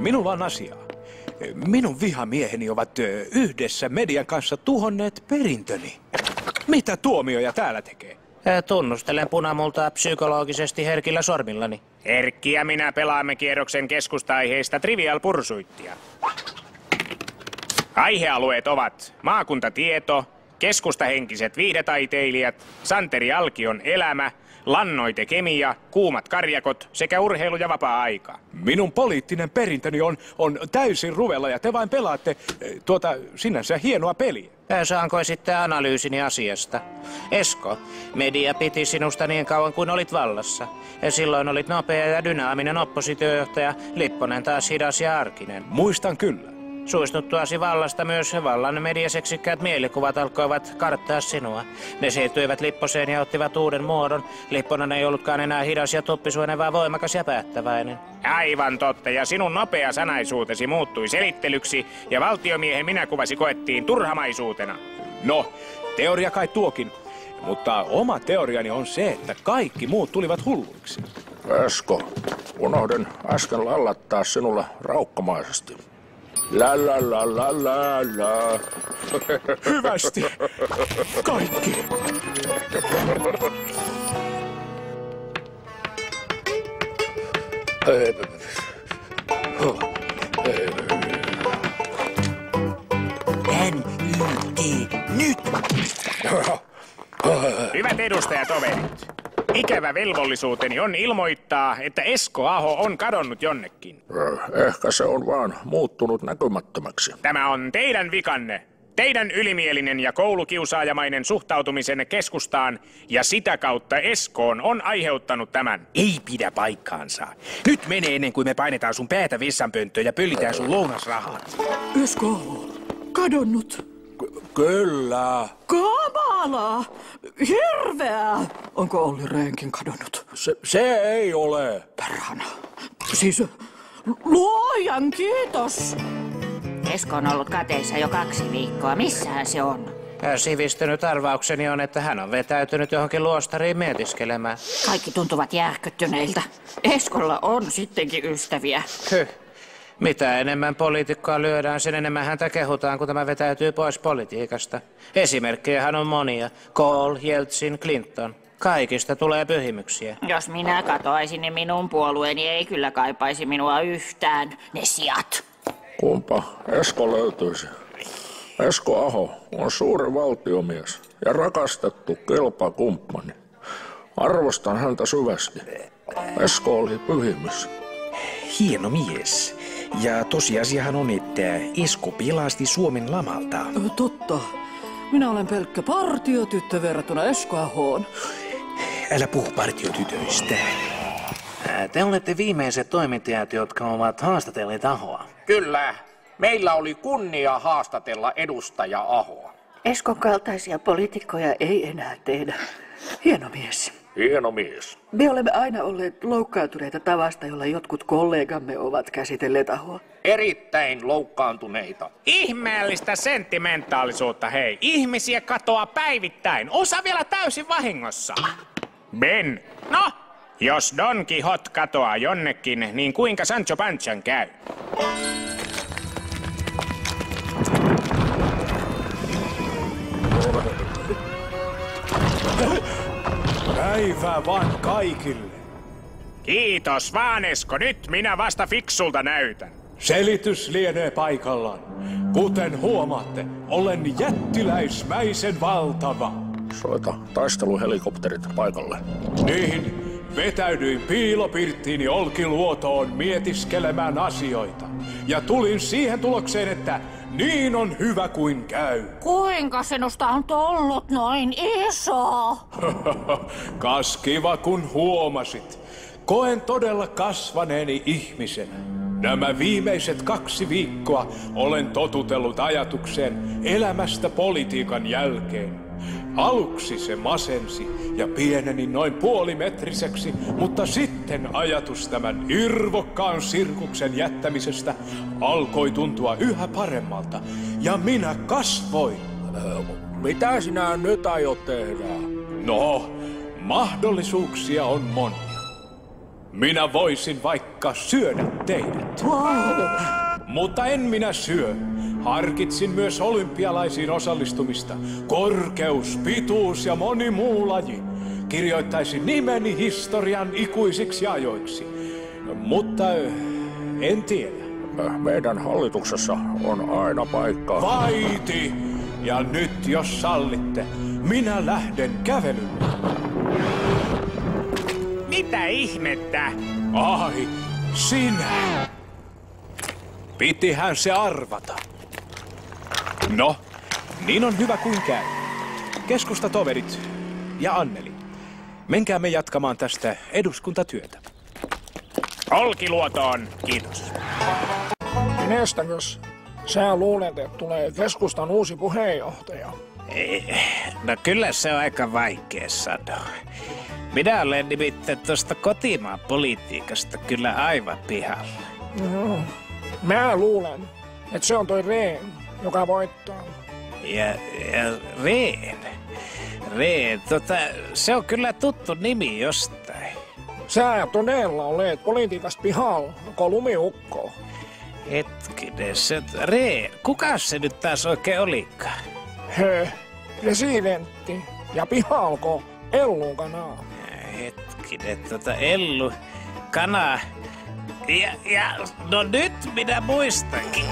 Minulla on asiaa. Minun vihamieheni ovat yhdessä median kanssa tuhonneet perintöni. Mitä tuomioja täällä tekee? Tunnustelen punamultaa psykologisesti herkillä sormillani. Erkki ja minä pelaamme kierroksen keskusta-aiheista Trivial Pursuittia. Aihealueet ovat maakuntatieto, keskustahenkiset viihdetaiteilijat, Santeri Alkion elämä, lannoitekemia, kuumat karjakot sekä urheilu- ja vapaa-aika. Minun poliittinen perintöni on täysin ruvella ja te vain pelaatte sinänsä hienoa peliä. Saanko esittää analyysini asiasta? Esko, media piti sinusta niin kauan kuin olit vallassa. Ja silloin olit nopea ja dynaaminen oppositiojohtaja, Lipponen taas hidas ja arkinen. Muistan kyllä. Suistuttuasi vallasta myös vallan mediaseksikkäät mielikuvat alkoivat karttaa sinua. Ne siirtyivät Lipposeen ja ottivat uuden muodon. Lipponen ei ollutkaan enää hidas ja tuppisuinen, vaan voimakas ja päättäväinen. Aivan totta, ja sinun nopea sanaisuutesi muuttui selittelyksi, ja valtiomiehen minäkuvasi koettiin turhamaisuutena. No, teoria kai tuokin, mutta oma teoriani on se, että kaikki muut tulivat hulluiksi. Esko, unohdin äsken lallattaa sinulle raukkamaisesti. La la la la la la. Hyvästi. Kaikki. Nyt! Hyvät edustajatoverit, ikävä velvollisuuteni on ilmoittaa, että Esko Aho on kadonnut jonnekin. Ehkä se on vaan muuttunut näkymättömäksi. Tämä on teidän vikanne. Teidän ylimielinen ja koulukiusaajamainen suhtautumisenne keskustaan ja sitä kautta Eskoon on aiheuttanut tämän. Ei pidä paikkaansa. Nyt menee ennen kuin me painetaan sun päätä vessanpönttöön ja pöllitään sun lounasrahat. Esko Aho, kadonnut. Kyllä. Kamalaa! Hirveää! Onko Olli Rehnkin kadonnut? Se ei ole. Perhana. Siis luojan kiitos. Esko on ollut kateissa jo 2 viikkoa. Missähän se on? Sivistynyt arvaukseni on, että hän on vetäytynyt johonkin luostariin mietiskelemään. Kaikki tuntuvat järkyttyneiltä. Eskolla on sittenkin ystäviä. Mitä enemmän poliitikkoa lyödään, sen enemmän häntä kehutaan, kun tämä vetäytyy pois politiikasta. Esimerkkejähän on monia. Kohl, Jeltsin, Clinton. Kaikista tulee pyhimyksiä. Jos minä katoaisin, niin minun puolueeni ei kyllä kaipaisi minua yhtään. Ne sijat. Kumpa Esko löytyisi? Esko Aho on suuri valtiomies ja rakastettu kilpakumppani. Arvostan häntä syvästi. Esko oli pyhimys. Hieno mies. Ja tosiasiahan on, että Esko pelasti Suomen lamalta. Totta. Minä olen pelkkä partiotyttö verrattuna Esko Ahoon. Älä puhu partiotytöistä. Te olette viimeiset toimittajat, jotka ovat haastatelleet Ahoa. Kyllä. Meillä oli kunnia haastatella edustaja Ahoa. Eskon kaltaisia poliitikkoja ei enää tehdä. Hieno mies. Hieno mies. Me olemme aina olleet loukkaantuneita tavasta, jolla jotkut kollegamme ovat käsitelleet Ahoa. Erittäin loukkaantuneita. Ihmeellistä sentimentaalisuutta, hei. Ihmisiä katoaa päivittäin. Osa vielä täysin vahingossa. Ben, no, jos Don Quixote katoaa jonnekin, niin kuinka Sancho Panchan käy? Päivää vaan kaikille. Kiitos vaan, Esko. Nyt minä vasta fiksulta näytän. Selitys lienee paikallaan. Kuten huomaatte, olen jättiläismäisen valtava. Soita taisteluhelikopterit paikalle. Niin, vetäydyin piilopirttiini Olkiluotoon mietiskelemään asioita. Ja tulin siihen tulokseen, että niin on hyvä kuin käy. Kuinka sinusta on tullut noin iso? Kas kiva kun huomasit. Koen todella kasvaneeni ihmisenä. Nämä viimeiset 2 viikkoa olen totutellut ajatukseen elämästä politiikan jälkeen. Aluksi se masensi ja pieneni noin puolimetriseksi, mutta sitten ajatus tämän irvokkaan sirkuksen jättämisestä alkoi tuntua yhä paremmalta. Ja minä kasvoin. Mitä sinä nyt aiot tehdä? No, mahdollisuuksia on monia. minä voisin vaikka syödä teidät. Mutta en minä syö. Harkitsin myös olympialaisiin osallistumista. Korkeus, pituus ja moni muu laji. Kirjoittaisin nimeni historian ikuisiksi ajoiksi. Mutta en tiedä. Meidän hallituksessa on aina paikka. Vaiti! Ja nyt jos sallitte, minä lähden kävelylle. Mitä ihmettä? Ai, sinä! Pitihän se arvata. No, niin on hyvä kuin käy. Keskustatoverit ja Anneli, menkäämme jatkamaan tästä eduskuntatyötä. Olkiluotoon, kiitos. Kenestäkös sä luulet, että tulee keskustan uusi puheenjohtaja? No kyllä se on aika vaikea sanoa. Minä olen nimittäin tuosta kotimaan politiikasta kyllä aivan pihalla. No, mä luulen, että se on toi Rehn, joka voittaa. Ja Rehn, se on kyllä tuttu nimi jostain. Sä todella olet politiikasta pihalla, koko lumiukko. Hetkinen, Rehn, kuka se nyt taas oikein olikaan? Presidentti ja pihalko Ellu kanaa. Hetkinen, Ellu kana. Ja no nyt minä muistankin.